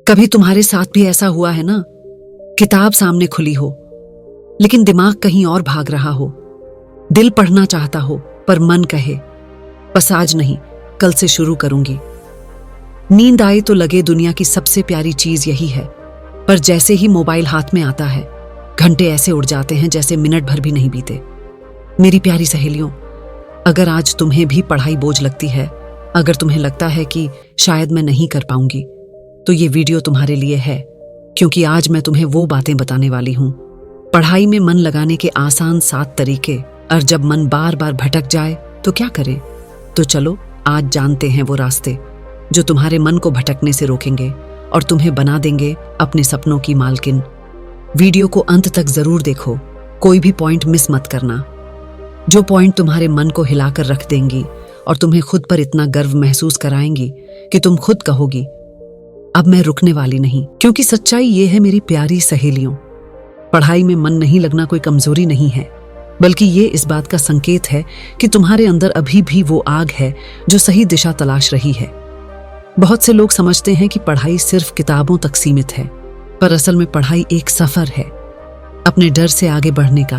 कभी तुम्हारे साथ भी ऐसा हुआ है ना? किताब सामने खुली हो लेकिन दिमाग कहीं और भाग रहा हो। दिल पढ़ना चाहता हो पर मन कहे बस आज नहीं, कल से शुरू करूंगी। नींद आए तो लगे दुनिया की सबसे प्यारी चीज यही है, पर जैसे ही मोबाइल हाथ में आता है घंटे ऐसे उड़ जाते हैं जैसे मिनट भर भी नहीं बीते। मेरी प्यारी सहेलियों, अगर आज तुम्हें भी पढ़ाई बोझ लगती है, अगर तुम्हें लगता है कि शायद मैं नहीं कर पाऊंगी, तो ये वीडियो तुम्हारे लिए है, क्योंकि आज मैं तुम्हें वो बातें बताने वाली हूं, पढ़ाई में मन लगाने के आसान 7 तरीके। और जब मन बार बार भटक जाए तो क्या करें? तो चलो आज जानते हैं वो रास्ते जो तुम्हारे मन को भटकने से रोकेंगे और तुम्हें बना देंगे अपने सपनों की मालकिन। वीडियो को अंत तक जरूर देखो, कोई भी पॉइंट मिस मत करना। जो पॉइंट तुम्हारे मन को हिलाकर रख देंगी और तुम्हें खुद पर इतना गर्व महसूस कराएंगी कि तुम खुद कहोगी अब मैं रुकने वाली नहीं। क्योंकि सच्चाई ये है मेरी प्यारी सहेलियों, पढ़ाई में मन नहीं लगना कोई कमजोरी नहीं है, बल्कि ये इस बात का संकेत है कि तुम्हारे अंदर अभी भी वो आग है जो सही दिशा तलाश रही है। बहुत से लोग समझते हैं कि पढ़ाई सिर्फ किताबों तक सीमित है, पर असल में पढ़ाई एक सफर है, अपने डर से आगे बढ़ने का,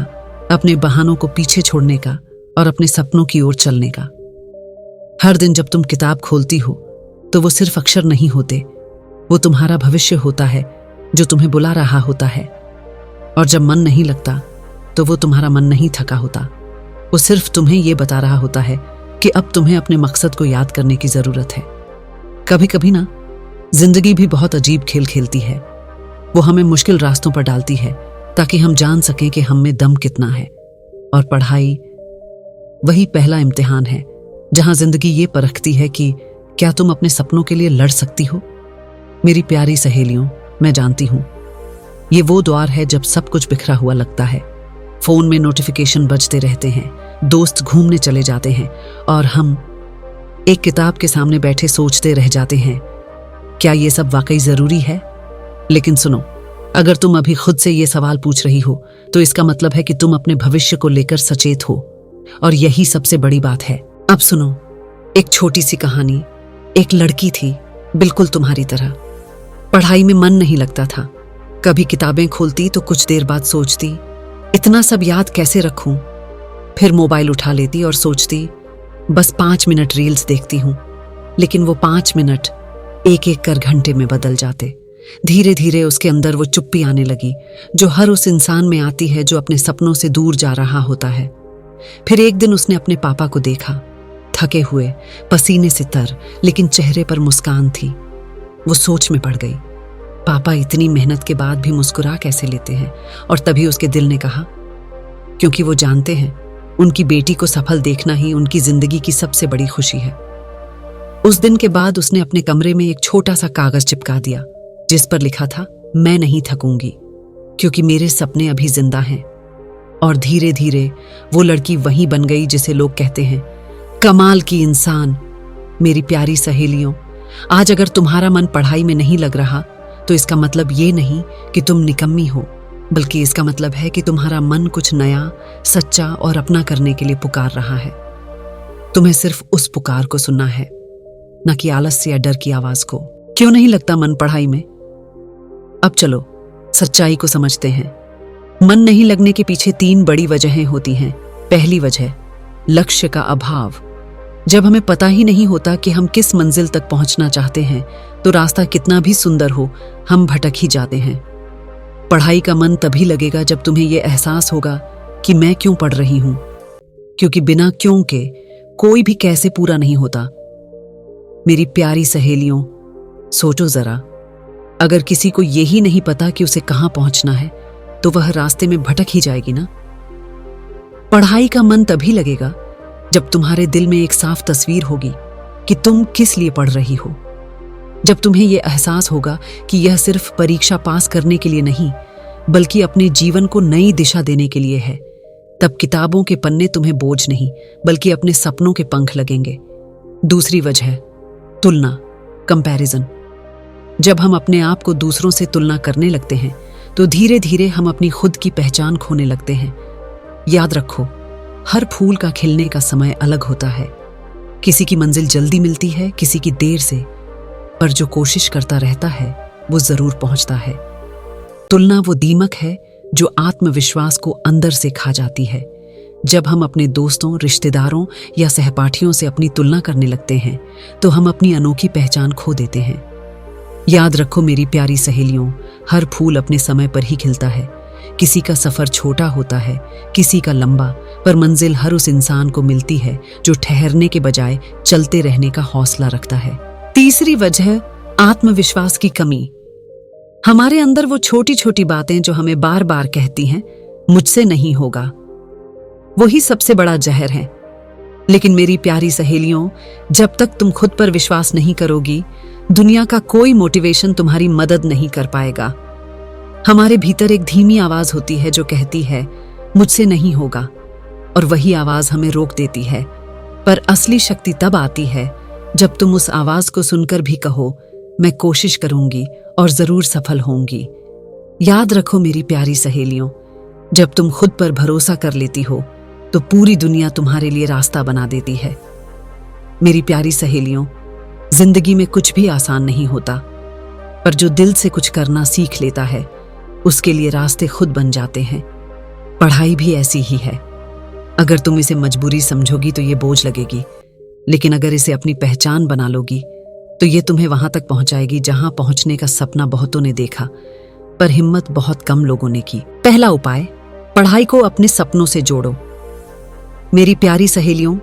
अपने बहानों को पीछे छोड़ने का और अपने सपनों की ओर चलने का। हर दिन जब तुम किताब खोलती हो तो वो सिर्फ अक्षर नहीं होते, वो तुम्हारा भविष्य होता है जो तुम्हें बुला रहा होता है। और जब मन नहीं लगता तो वो तुम्हारा मन नहीं थका होता, वो सिर्फ तुम्हें ये बता रहा होता है कि अब तुम्हें अपने मकसद को याद करने की जरूरत है। कभी कभी ना जिंदगी भी बहुत अजीब खेल खेलती है, वो हमें मुश्किल रास्तों पर डालती है ताकि हम जान सकें कि हम में दम कितना है। और पढ़ाई वही पहला इम्तिहान है जहां जिंदगी ये परखती है कि क्या तुम अपने सपनों के लिए लड़ सकती हो। मेरी प्यारी सहेलियों, मैं जानती हूं ये वो द्वार है जब सब कुछ बिखरा हुआ लगता है, फोन में नोटिफिकेशन बजते रहते हैं, दोस्त घूमने चले जाते हैं और हम एक किताब के सामने बैठे सोचते रह जाते हैं क्या ये सब वाकई जरूरी है। लेकिन सुनो, अगर तुम अभी खुद से ये सवाल पूछ रही हो तो इसका मतलब है कि तुम अपने भविष्य को लेकर सचेत हो, और यही सबसे बड़ी बात है। अब सुनो, एक छोटी सी कहानी। एक लड़की थी बिल्कुल तुम्हारी तरह, पढ़ाई में मन नहीं लगता था, कभी किताबें खोलती तो कुछ देर बाद सोचती इतना सब याद कैसे रखूं, फिर मोबाइल उठा लेती और सोचती बस 5 मिनट रील्स देखती हूं। लेकिन वो 5 मिनट एक एक कर घंटे में बदल जाते। धीरे धीरे उसके अंदर वो चुप्पी आने लगी जो हर उस इंसान में आती है जो अपने सपनों से दूर जा रहा होता है। फिर एक दिन उसने अपने पापा को देखा, थके हुए, पसीने से तर, लेकिन चेहरे पर मुस्कान थी। वो सोच में पड़ गई, पापा इतनी मेहनत के बाद भी मुस्कुरा कैसे लेते हैं। और तभी उसके दिल ने कहा, क्योंकि वो जानते हैं उनकी बेटी को सफल देखना ही उनकी जिंदगी की सबसे बड़ी खुशी है। उस दिन के बाद उसने अपने कमरे में एक छोटा सा कागज चिपका दिया जिस पर लिखा था, मैं नहीं थकूंगी क्योंकि मेरे सपने अभी जिंदा हैं। और धीरे धीरे वो लड़की वही बन गई जिसे लोग कहते हैं कमाल की इंसान। मेरी प्यारी सहेलियों, आज अगर तुम्हारा मन पढ़ाई में नहीं लग रहा तो इसका मतलब ये नहीं कि तुम निकम्मी हो, बल्कि इसका मतलब है कि तुम्हारा मन कुछ नया, सच्चा और अपना करने के लिए पुकार रहा है। तुम्हें सिर्फ उस पुकार को सुनना है, न कि आलस्य या डर की आवाज को। क्यों नहीं लगता मन पढ़ाई में? अब चलो सच्चाई को समझते हैं। मन नहीं लगने के पीछे 3 बड़ी वजहें होती हैं। पहली वजह, लक्ष्य का अभाव। जब हमें पता ही नहीं होता कि हम किस मंजिल तक पहुंचना चाहते हैं तो रास्ता कितना भी सुंदर हो, हम भटक ही जाते हैं। पढ़ाई का मन तभी लगेगा जब तुम्हें यह एहसास होगा कि मैं क्यों पढ़ रही हूं, क्योंकि बिना क्यों के कोई भी कैसे पूरा नहीं होता। मेरी प्यारी सहेलियों, सोचो जरा, अगर किसी को यही नहीं पता कि उसे कहां पहुंचना है तो वह रास्ते में भटक ही जाएगी ना। पढ़ाई का मन तभी लगेगा जब तुम्हारे दिल में एक साफ तस्वीर होगी कि तुम किस लिए पढ़ रही हो, जब तुम्हें यह एहसास होगा कि यह सिर्फ परीक्षा पास करने के लिए नहीं बल्कि अपने जीवन को नई दिशा देने के लिए है। तब किताबों के पन्ने तुम्हें बोझ नहीं बल्कि अपने सपनों के पंख लगेंगे। दूसरी वजह, तुलना, कंपैरिजन। जब हम अपने आप को दूसरों से तुलना करने लगते हैं तो धीरे धीरे हम अपनी खुद की पहचान खोने लगते हैं। याद रखो, हर फूल का खिलने का समय अलग होता है। किसी की मंजिल जल्दी मिलती है, किसी की देर से, पर जो कोशिश करता रहता है वो जरूर पहुंचता है। तुलना वो दीमक है जो आत्मविश्वास को अंदर से खा जाती है। जब हम अपने दोस्तों, रिश्तेदारों या सहपाठियों से अपनी तुलना करने लगते हैं तो हम अपनी अनोखी पहचान खो देते हैं। याद रखो मेरी प्यारी सहेलियों, हर फूल अपने समय पर ही खिलता है। किसी का सफर छोटा होता है, किसी का लंबा, पर मंजिल हर उस इंसान को मिलती है जो ठहरने के बजाय चलते रहने का हौसला रखता है। तीसरी वजह, आत्मविश्वास की कमी। हमारे अंदर वो छोटी छोटी बातें जो हमें बार बार कहती हैं, मुझसे नहीं होगा, वही सबसे बड़ा जहर है। लेकिन मेरी प्यारी सहेलियों, जब तक तुम खुद पर विश्वास नहीं करोगी, दुनिया का कोई मोटिवेशन तुम्हारी मदद नहीं कर पाएगा। हमारे भीतर एक धीमी आवाज होती है जो कहती है मुझसे नहीं होगा, और वही आवाज हमें रोक देती है। पर असली शक्ति तब आती है जब तुम उस आवाज को सुनकर भी कहो मैं कोशिश करूंगी और जरूर सफल होंगी। याद रखो मेरी प्यारी सहेलियों, जब तुम खुद पर भरोसा कर लेती हो तो पूरी दुनिया तुम्हारे लिए रास्ता बना देती है। मेरी प्यारी सहेलियों, जिंदगी में कुछ भी आसान नहीं होता, पर जो दिल से कुछ करना सीख लेता है उसके लिए रास्ते खुद बन जाते हैं। पढ़ाई भी ऐसी ही है। अगर तुम इसे मजबूरी समझोगी तो ये बोझ लगेगी, लेकिन अगर इसे अपनी पहचान बना लोगी तो ये तुम्हें वहां तक पहुंचाएगी जहां पहुंचने का सपना बहुतों ने देखा, पर हिम्मत बहुत कम लोगों ने की। पहला उपाय, पढ़ाई को अपने सपनों से जोड़ो। मेरी प्यारी सहेलियों,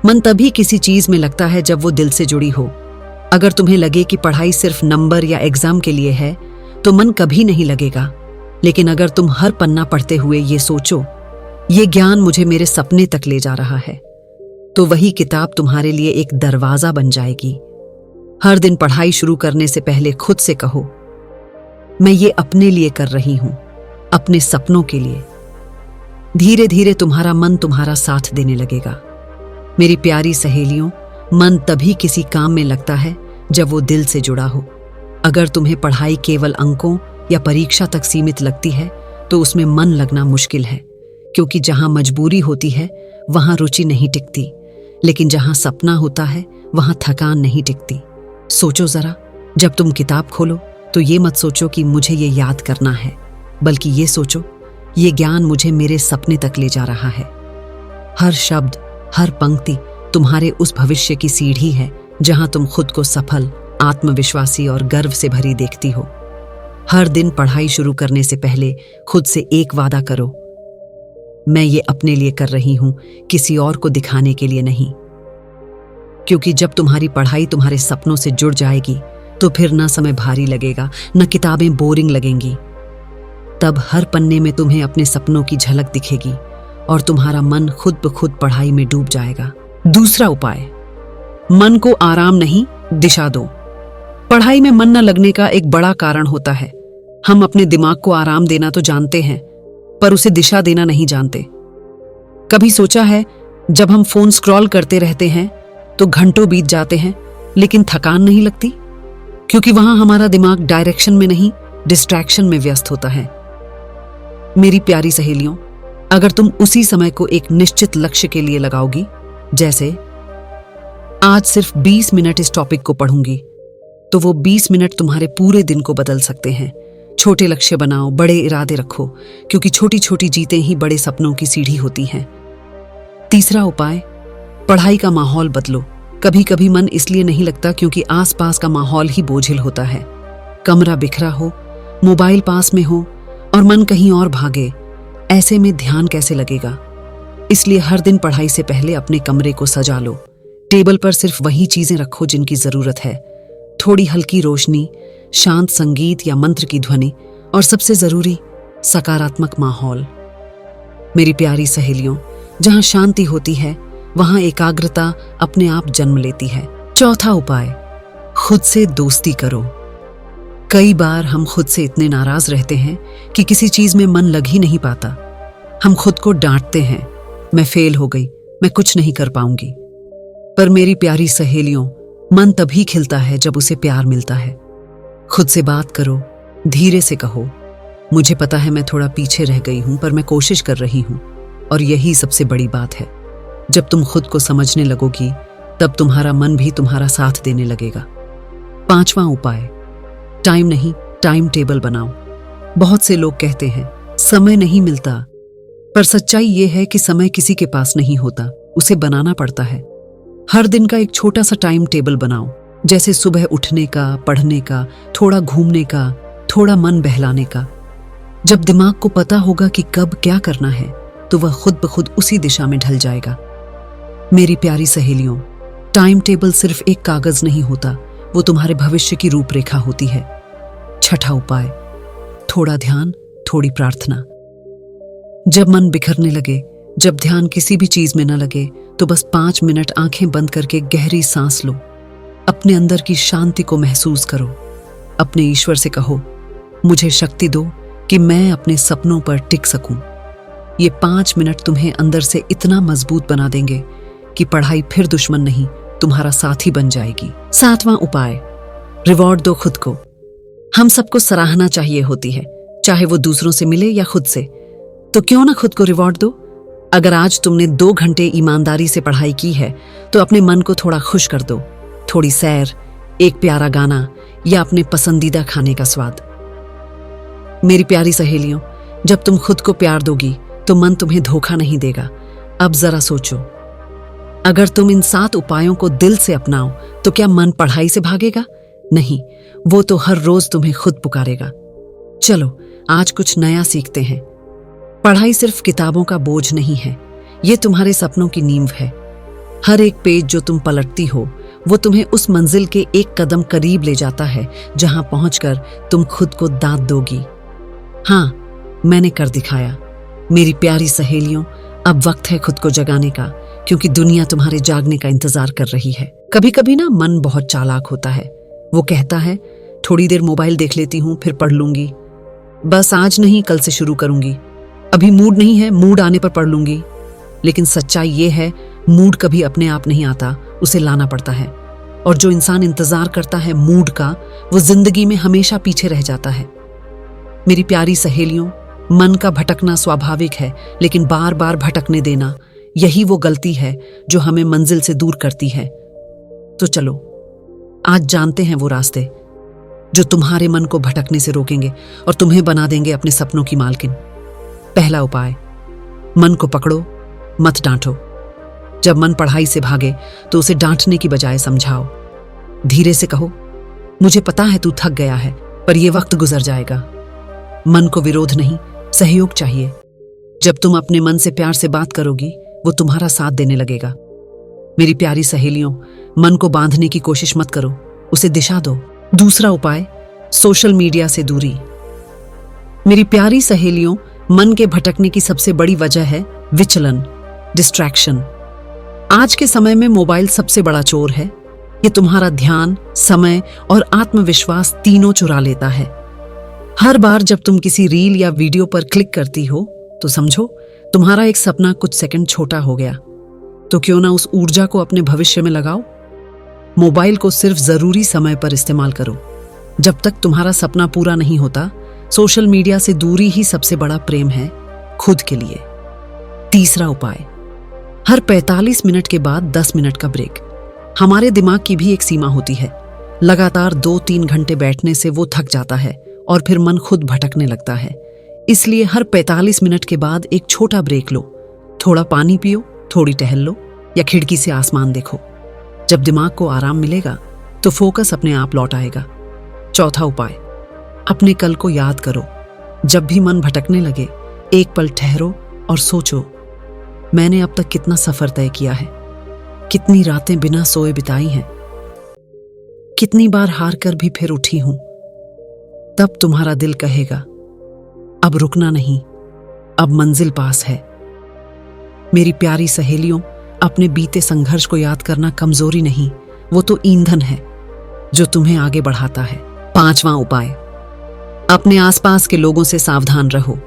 मन तभी किसी चीज में लगता है जब वो दिल से जुड़ी हो। अगर तुम्हें लगे कि पढ़ाई सिर्फ नंबर या एग्जाम के लिए है तो मन कभी नहीं लगेगा। लेकिन अगर तुम हर पन्ना पढ़ते हुए ये सोचो ये ज्ञान मुझे मेरे सपने तक ले जा रहा है, तो वही किताब तुम्हारे लिए एक दरवाजा बन जाएगी। हर दिन पढ़ाई शुरू करने से पहले खुद से कहो मैं ये अपने लिए कर रही हूं, अपने सपनों के लिए। धीरे धीरे तुम्हारा मन तुम्हारा साथ देने लगेगा। मेरी प्यारी सहेलियों, मन तभी किसी काम में लगता है जब वो दिल से जुड़ा हो। अगर तुम्हें पढ़ाई केवल अंकों या परीक्षा तक सीमित लगती है तो उसमें मन लगना मुश्किल है, क्योंकि जहां मजबूरी होती है वहां रुचि नहीं टिकती, लेकिन जहां सपना होता है वहां थकान नहीं टिकती। सोचो जरा, जब तुम किताब खोलो तो ये मत सोचो कि मुझे ये याद करना है, बल्कि ये सोचो ये ज्ञान मुझे मेरे सपने तक ले जा रहा है। हर शब्द, हर पंक्ति तुम्हारे उस भविष्य की सीढ़ी है जहां तुम खुद को सफल, आत्मविश्वासी और गर्व से भरी देखती हो। हर दिन पढ़ाई शुरू करने से पहले खुद से एक वादा करो, मैं ये अपने लिए कर रही हूं, किसी और को दिखाने के लिए नहीं। क्योंकि जब तुम्हारी पढ़ाई तुम्हारे सपनों से जुड़ जाएगी तो फिर न समय भारी लगेगा, न किताबें बोरिंग लगेंगी। तब हर पन्ने में तुम्हें अपने सपनों की झलक दिखेगी और तुम्हारा मन खुद ब खुद पढ़ाई में डूब जाएगा। दूसरा उपाय, मन को आराम नहीं, दिशा दो। पढ़ाई में मन न लगने का एक बड़ा कारण होता है हम अपने दिमाग को आराम देना तो जानते हैं, पर उसे दिशा देना नहीं जानते। कभी सोचा है, जब हम फोन स्क्रॉल करते रहते हैं तो घंटों बीत जाते हैं लेकिन थकान नहीं लगती, क्योंकि वहां हमारा दिमाग डायरेक्शन में नहीं, डिस्ट्रैक्शन में व्यस्त होता है। मेरी प्यारी सहेलियों, अगर तुम उसी समय को एक निश्चित लक्ष्य के लिए लगाओगी, जैसे आज सिर्फ 20 मिनट इस टॉपिक को पढ़ूंगी, तो वो 20 मिनट तुम्हारे पूरे दिन को बदल सकते हैं। छोटे लक्ष्य बनाओ, बड़े इरादे रखो, क्योंकि छोटी छोटी जीतें ही बड़े सपनों की सीढ़ी होती हैं। तीसरा उपाय, पढ़ाई का माहौल बदलो। कभी कभी मन इसलिए नहीं लगता क्योंकि आसपास का माहौल ही बोझिल होता है। कमरा बिखरा हो, मोबाइल पास में हो और मन कहीं और भागे, ऐसे में ध्यान कैसे लगेगा। इसलिए हर दिन पढ़ाई से पहले अपने कमरे को सजा लो। टेबल पर सिर्फ वही चीजें रखो जिनकी जरूरत है। थोड़ी हल्की रोशनी, शांत संगीत या मंत्र की ध्वनि, और सबसे जरूरी, सकारात्मक माहौल। मेरी प्यारी सहेलियों, जहां शांति होती है वहां एकाग्रता अपने आप जन्म लेती है। चौथा उपाय, खुद से दोस्ती करो। कई बार हम खुद से इतने नाराज रहते हैं कि किसी चीज में मन लग ही नहीं पाता। हम खुद को डांटते हैं, मैं फेल हो गई, मैं कुछ नहीं कर पाऊंगी। पर मेरी प्यारी सहेलियों, मन तभी खिलता है जब उसे प्यार मिलता है। खुद से बात करो, धीरे से कहो, मुझे पता है मैं थोड़ा पीछे रह गई हूं, पर मैं कोशिश कर रही हूं। और यही सबसे बड़ी बात है, जब तुम खुद को समझने लगोगी तब तुम्हारा मन भी तुम्हारा साथ देने लगेगा। पांचवा उपाय, टाइम नहीं, टाइम टेबल बनाओ। बहुत से लोग कहते हैं समय नहीं मिलता, पर सच्चाई ये है कि समय किसी के पास नहीं होता, उसे बनाना पड़ता है। हर दिन का एक छोटा सा टाइम टेबल बनाओ, जैसे सुबह उठने का, पढ़ने का, थोड़ा घूमने का, थोड़ा मन बहलाने का। जब दिमाग को पता होगा कि कब क्या करना है, तो वह खुद ब खुद उसी दिशा में ढल जाएगा। मेरी प्यारी सहेलियों, टाइम टेबल सिर्फ एक कागज नहीं होता, वो तुम्हारे भविष्य की रूपरेखा होती है। छठा उपाय, थोड़ा ध्यान, थोड़ी प्रार्थना। जब मन बिखरने लगे, जब ध्यान किसी भी चीज में न लगे, तो बस 5 मिनट आंखें बंद करके गहरी सांस लो। अपने अंदर की शांति को महसूस करो। अपने ईश्वर से कहो, मुझे शक्ति दो कि मैं अपने सपनों पर टिक सकूं। ये 5 मिनट तुम्हें अंदर से इतना मजबूत बना देंगे कि पढ़ाई फिर दुश्मन नहीं, तुम्हारा साथी बन जाएगी। 7वां उपाय, रिवॉर्ड दो खुद को। हम सबको सराहना चाहिए होती है, चाहे वो दूसरों से मिले या खुद से। तो क्यों ना खुद को रिवॉर्ड दो। अगर आज तुमने 2 घंटे ईमानदारी से पढ़ाई की है, तो अपने मन को थोड़ा खुश कर दो। थोड़ी सैर, एक प्यारा गाना या अपने पसंदीदा खाने का स्वाद। मेरी प्यारी सहेलियों, जब तुम खुद को प्यार दोगी, तो मन तुम्हें धोखा नहीं देगा। अब जरा सोचो, अगर तुम इन 7 उपायों को दिल से अपनाओ, तो क्या मन पढ़ाई से भागेगा? नहीं, वो तो हर रोज तुम्हें खुद पुकारेगा। चलो आज कुछ नया सीखते हैं। पढ़ाई सिर्फ किताबों का बोझ नहीं है, ये तुम्हारे सपनों की नींव है। हर एक पेज जो तुम पलटती हो, वो तुम्हें उस मंजिल के एक कदम करीब ले जाता है, जहां पहुंचकर तुम खुद को दाद दोगी। हाँ, मैंने कर दिखाया। मेरी प्यारी सहेलियों, अब वक्त है खुद को जगाने का, क्योंकि दुनिया तुम्हारे जागने का इंतजार कर रही है। कभी कभी ना मन बहुत चालाक होता है। वो कहता है, थोड़ी देर मोबाइल देख लेती हूँ, फिर पढ़ लूंगी। बस आज नहीं, कल से शुरू करूंगी। अभी मूड नहीं है, मूड आने पर पढ़ लूंगी। लेकिन सच्चाई ये है, मूड कभी अपने आप नहीं आता, उसे लाना पड़ता है। और जो इंसान इंतजार करता है मूड का, वो जिंदगी में हमेशा पीछे रह जाता है। मेरी प्यारी सहेलियों, मन का भटकना स्वाभाविक है, लेकिन बार बार भटकने देना, यही वो गलती है जो हमें मंजिल से दूर करती है। तो चलो आज जानते हैं वो रास्ते जो तुम्हारे मन को भटकने से रोकेंगे और तुम्हें बना देंगे अपने सपनों की मालकिन। पहला उपाय, मन को पकड़ो, मत डांटो। जब मन पढ़ाई से भागे, तो उसे डांटने की बजाय समझाओ। धीरे से कहो, मुझे पता है तू थक गया है, पर यह वक्त गुजर जाएगा। मन को विरोध नहीं, सहयोग चाहिए। जब तुम अपने मन से प्यार से बात करोगी, वो तुम्हारा साथ देने लगेगा। मेरी प्यारी सहेलियों, मन को बांधने की कोशिश मत करो, उसे दिशा दो। दूसरा उपाय, सोशल मीडिया से दूरी। मेरी प्यारी सहेलियों, मन के भटकने की सबसे बड़ी वजह है विचलन, डिस्ट्रैक्शन। आज के समय में मोबाइल सबसे बड़ा चोर है। ये तुम्हारा ध्यान, समय और आत्मविश्वास तीनों चुरा लेता है। हर बार जब तुम किसी रील या वीडियो पर क्लिक करती हो, तो समझो तुम्हारा एक सपना कुछ सेकंड छोटा हो गया। तो क्यों ना उस ऊर्जा को अपने भविष्य में लगाओ। मोबाइल को सिर्फ जरूरी समय पर इस्तेमाल करो। जब तक तुम्हारा सपना पूरा नहीं होता, सोशल मीडिया से दूरी ही सबसे बड़ा प्रेम है खुद के लिए। तीसरा उपाय, हर 45 मिनट के बाद 10 मिनट का ब्रेक। हमारे दिमाग की भी एक सीमा होती है। लगातार 2-3 घंटे बैठने से वो थक जाता है और फिर मन खुद भटकने लगता है। इसलिए हर 45 मिनट के बाद एक छोटा ब्रेक लो। थोड़ा पानी पियो, थोड़ी टहल लो या खिड़की से आसमान देखो। जब दिमाग को आराम मिलेगा, तो फोकस अपने आप लौट आएगा। चौथा उपाय, अपने कल को याद करो। जब भी मन भटकने लगे, एक पल ठहरो और सोचो, मैंने अब तक कितना सफर तय किया है, कितनी रातें बिना सोए बिताई हैं, कितनी बार हार कर भी फिर उठी हूं। तब तुम्हारा दिल कहेगा, अब रुकना नहीं, अब मंजिल पास है। मेरी प्यारी सहेलियों, अपने बीते संघर्ष को याद करना कमजोरी नहीं, वो तो ईंधन है जो तुम्हें आगे बढ़ाता है। पांचवां उपाय, अपने आसपास के लोगों से सावधान रहो।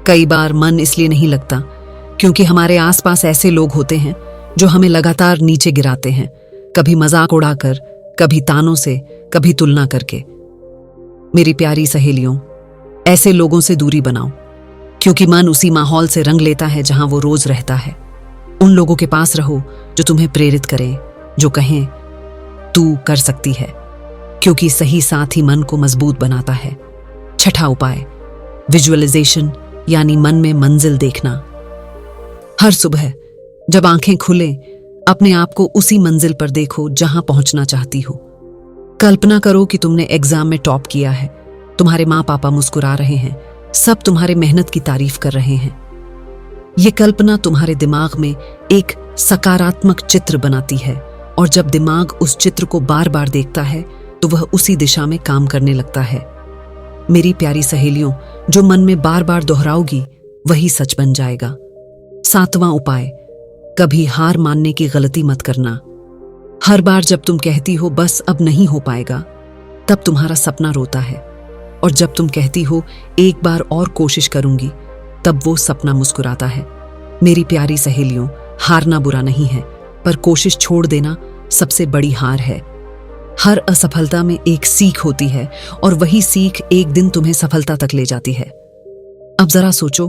कई बार मन इसलिए नहीं लगता क्योंकि हमारे आसपास ऐसे लोग होते हैं जो हमें लगातार नीचे गिराते हैं, कभी मजाक उड़ाकर, कभी तानों से, कभी तुलना करके। मेरी प्यारी सहेलियों, ऐसे लोगों से दूरी बनाओ, क्योंकि मन उसी माहौल से रंग लेता है जहां वो रोज रहता है। उन लोगों के पास रहो जो तुम्हें प्रेरित करें, जो कहें तू कर सकती है, क्योंकि सही साथ ही मन को मजबूत बनाता है। छठा उपाय, विजुअलाइजेशन यानी मन में मंजिल देखना। हर सुबह जब आंखें खुलें, अपने आप को उसी मंजिल पर देखो जहां पहुंचना चाहती हो। कल्पना करो कि तुमने एग्जाम में टॉप किया है, तुम्हारे माँ पापा मुस्कुरा रहे हैं, सब तुम्हारे मेहनत की तारीफ कर रहे हैं। ये कल्पना तुम्हारे दिमाग में एक सकारात्मक चित्र बनाती है, और जब दिमाग उस चित्र को बार बार देखता है तो वह उसी दिशा में काम करने लगता है। मेरी प्यारी सहेलियों, जो मन में बार बार दोहराओगी वही सच बन जाएगा। सातवां उपाय, कभी हार मानने की गलती मत करना। हर बार जब तुम कहती हो बस अब नहीं हो पाएगा, तब तुम्हारा सपना रोता है, और जब तुम कहती हो एक बार और कोशिश करूंगी, तब वो सपना मुस्कुराता है। मेरी प्यारी सहेलियों, हारना बुरा नहीं है, पर कोशिश छोड़ देना सबसे बड़ी हार है। हर असफलता में एक सीख होती है, और वही सीख एक दिन तुम्हें सफलता तक ले जाती है। अब जरा सोचो,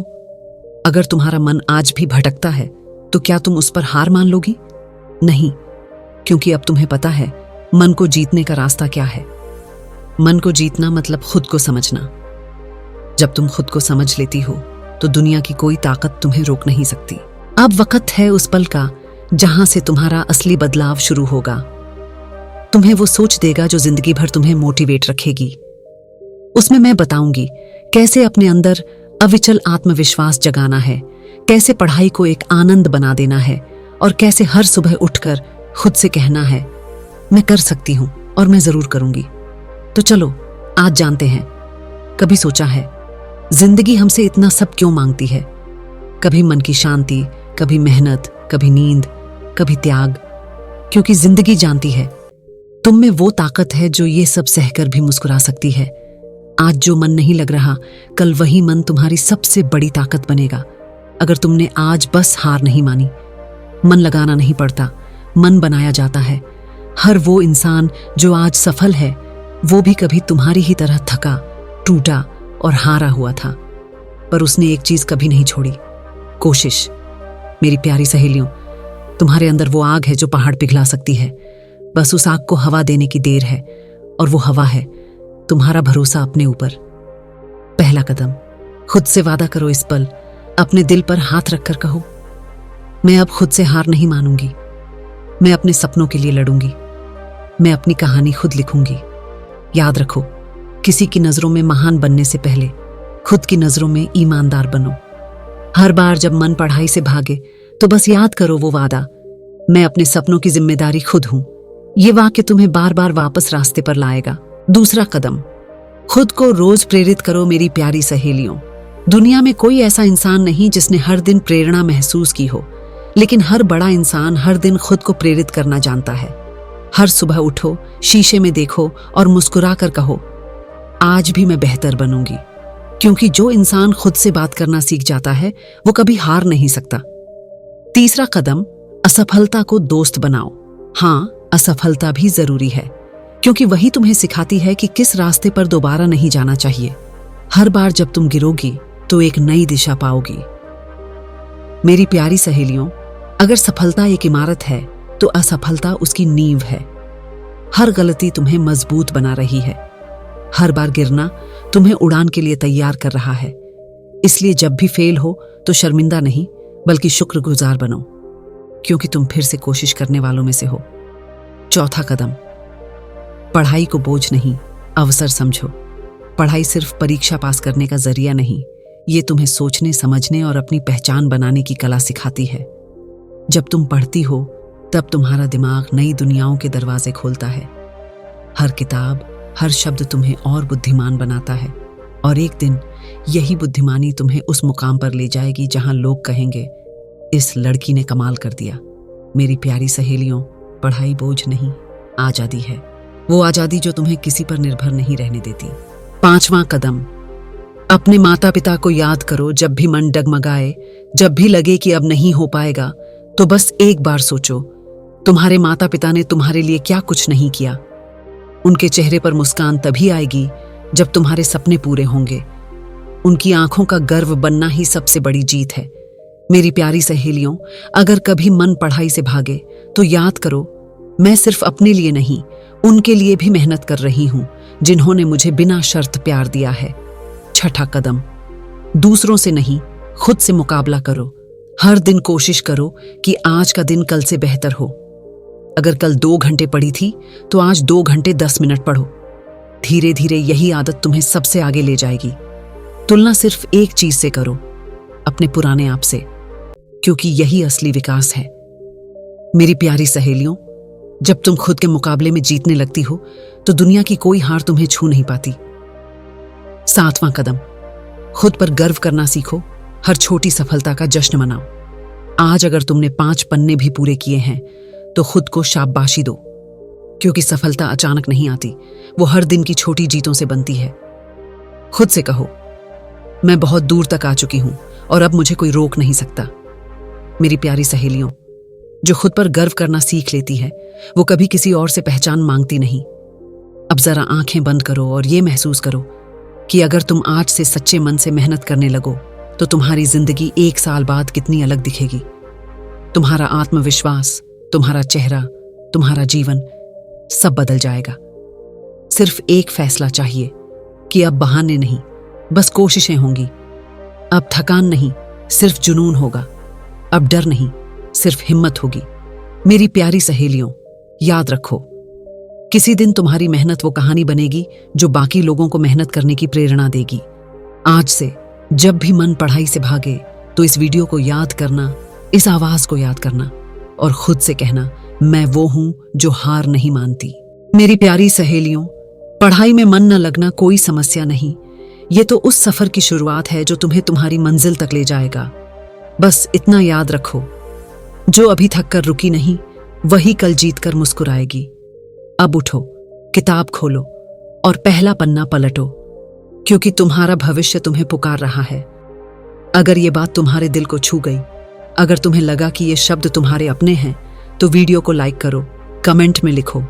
अगर तुम्हारा मन आज भी भटकता है तो क्या तुम उस पर हार मान लोगी? नहीं, क्योंकि अब तुम्हें पता है मन को जीतने का रास्ता क्या है। मन को जीतना मतलब खुद को समझना। जब तुम खुद को समझ लेती हो तो दुनिया की कोई ताकत तुम्हें रोक नहीं सकती। अब वक्त है उस पल का जहां से तुम्हारा असली बदलाव शुरू होगा। तुम्हें वो सोच देगा जो जिंदगी भर तुम्हें मोटिवेट रखेगी। उसमें मैं बताऊंगी कैसे अपने अंदर अविचल आत्मविश्वास जगाना है, कैसे पढ़ाई को एक आनंद बना देना है, और कैसे हर सुबह उठकर खुद से कहना है मैं कर सकती हूं और मैं जरूर करूंगी। तो चलो आज जानते हैं। कभी सोचा है जिंदगी हमसे इतना सब क्यों मांगती है? कभी मन की शांति, कभी मेहनत, कभी नींद, कभी त्याग। क्योंकि जिंदगी जानती है तुम में वो ताकत है जो ये सब सहकर भी मुस्कुरा सकती है। आज जो मन नहीं लग रहा, कल वही मन तुम्हारी सबसे बड़ी ताकत बनेगा। अगर तुमने आज बस हार नहीं मानी। मन लगाना नहीं पड़ता, मन बनाया जाता है। हर वो इंसान जो आज सफल है, वो भी कभी तुम्हारी ही तरह थका, टूटा और हारा हुआ था, पर उसने एक चीज कभी नहीं छोड़ी, कोशिश। मेरी प्यारी सहेलियों, तुम्हारे अंदर वो आग है जो पहाड़ पिघला सकती है। बस उस आग को हवा देने की देर है, और वो हवा है तुम्हारा भरोसा अपने ऊपर। पहला कदम, खुद से वादा करो। इस पल अपने दिल पर हाथ रखकर कहो मैं अब खुद से हार नहीं मानूंगी। मैं अपने सपनों के लिए लड़ूंगी। मैं अपनी कहानी खुद लिखूंगी। याद रखो, किसी की नजरों में महान बनने से पहले खुद की नजरों में ईमानदार बनो। हर बार जब मन पढ़ाई से भागे तो बस याद करो वो वादा, मैं अपने सपनों की जिम्मेदारी खुद हूं। ये वाक्य तुम्हें बार बार वापस रास्ते पर लाएगा। दूसरा कदम, खुद को रोज प्रेरित करो। मेरी प्यारी सहेलियों, दुनिया में कोई ऐसा इंसान नहीं जिसने हर दिन प्रेरणा महसूस की हो, लेकिन हर बड़ा इंसान हर दिन खुद को प्रेरित करना जानता है। हर सुबह उठो, शीशे में देखो और मुस्कुरा कर कहो आज भी मैं बेहतर बनूंगी। क्योंकि जो इंसान खुद से बात करना सीख जाता है वो कभी हार नहीं सकता। तीसरा कदम, असफलता को दोस्त बनाओ। हाँ, असफलता भी जरूरी है, क्योंकि वही तुम्हें सिखाती है कि किस रास्ते पर दोबारा नहीं जाना चाहिए। हर बार जब तुम गिरोगी तो एक नई दिशा पाओगी। मेरी प्यारी सहेलियों, अगर सफलता एक इमारत है तो असफलता उसकी नींव है। हर गलती तुम्हें मजबूत बना रही है। हर बार गिरना तुम्हें उड़ान के लिए तैयार कर रहा है। इसलिए जब भी फेल हो तो शर्मिंदा नहीं, बल्कि शुक्रगुजार बनो, क्योंकि तुम फिर से कोशिश करने वालों में से हो। चौथा कदम, पढ़ाई को बोझ नहीं, अवसर समझो। पढ़ाई सिर्फ परीक्षा पास करने का जरिया नहीं, ये तुम्हें सोचने, समझने और अपनी पहचान बनाने की कला सिखाती है। जब तुम पढ़ती हो तब तुम्हारा दिमाग नई दुनियाओं के दरवाजे खोलता है। हर किताब, हर शब्द तुम्हें और बुद्धिमान बनाता है, और एक दिन यही बुद्धिमानी तुम्हें उस मुकाम पर ले जाएगी जहां लोग कहेंगे इस लड़की ने कमाल कर दिया। मेरी प्यारी सहेलियों, पढ़ाई बोझ नहीं, आजादी है। वो आजादी जो तुम्हें किसी पर निर्भर नहीं रहने देती। पांचवां कदम, अपने माता पिता को याद करो। जब भी मन डगमगाए, जब भी लगे कि अब नहीं हो पाएगा, तो बस एक बार सोचो तुम्हारे माता पिता ने तुम्हारे लिए क्या कुछ नहीं किया। उनके चेहरे पर मुस्कान तभी आएगी जब तुम्हारे सपने पूरे होंगे। उनकी आंखों का गर्व बनना ही सबसे बड़ी जीत है। मेरी प्यारी सहेलियों, अगर कभी मन पढ़ाई से भागे तो याद करो मैं सिर्फ अपने लिए नहीं, उनके लिए भी मेहनत कर रही हूं जिन्होंने मुझे बिना शर्त प्यार दिया है। छठा कदम, दूसरों से नहीं, खुद से मुकाबला करो। हर दिन कोशिश करो कि आज का दिन कल से बेहतर हो। अगर कल 2 घंटे पढ़ी थी तो आज 2 घंटे 10 मिनट पढ़ो। धीरे धीरे यही आदत तुम्हें सबसे आगे ले जाएगी। तुलना सिर्फ एक चीज से करो, अपने पुराने आप से, क्योंकि यही असली विकास है। मेरी प्यारी सहेलियों, जब तुम खुद के मुकाबले में जीतने लगती हो तो दुनिया की कोई हार तुम्हें छू नहीं पाती। 7वां कदम, खुद पर गर्व करना सीखो। हर छोटी सफलता का जश्न मनाओ। आज अगर तुमने 5 पन्ने भी पूरे किए हैं तो खुद को शाबाशी दो, क्योंकि सफलता अचानक नहीं आती, वो हर दिन की छोटी जीतों से बनती है। खुद से कहो, मैं बहुत दूर तक आ चुकी हूं और अब मुझे कोई रोक नहीं सकता। मेरी प्यारी सहेलियों, जो खुद पर गर्व करना सीख लेती है वो कभी किसी और से पहचान मांगती नहीं। अब जरा आंखें बंद करो और ये महसूस करो कि अगर तुम आज से सच्चे मन से मेहनत करने लगो तो तुम्हारी जिंदगी 1 साल बाद कितनी अलग दिखेगी। तुम्हारा आत्मविश्वास, तुम्हारा चेहरा, तुम्हारा जीवन सब बदल जाएगा। सिर्फ एक फैसला चाहिए कि अब बहाने नहीं, बस कोशिशें होंगी। अब थकान नहीं, सिर्फ जुनून होगा। अब डर नहीं, सिर्फ हिम्मत होगी। मेरी प्यारी सहेलियों, याद रखो, किसी दिन तुम्हारी मेहनत वो कहानी बनेगी जो बाकी लोगों को मेहनत करने की प्रेरणा देगी। आज से जब भी मन पढ़ाई से भागे तो इस वीडियो को याद करना, इस आवाज को याद करना और खुद से कहना, मैं वो हूं जो हार नहीं मानती। मेरी प्यारी सहेलियों, पढ़ाई में मन न लगना कोई समस्या नहीं, ये तो उस सफर की शुरुआत है जो तुम्हें तुम्हारी मंजिल तक ले जाएगा। बस इतना याद रखो, जो अभी थक कर रुकी नहीं वही कल जीत कर मुस्कुराएगी। अब उठो, किताब खोलो और पहला पन्ना पलटो, क्योंकि तुम्हारा भविष्य तुम्हें पुकार रहा है। अगर ये बात तुम्हारे दिल को छू गई, अगर तुम्हें लगा कि ये शब्द तुम्हारे अपने हैं, तो वीडियो को लाइक करो, कमेंट में लिखो,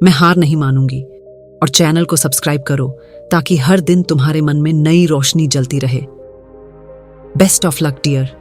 मैं हार नहीं मानूंगी, और चैनल को सब्सक्राइब करो ताकि हर दिन तुम्हारे मन में नई रोशनी जलती रहे। Best of luck dear.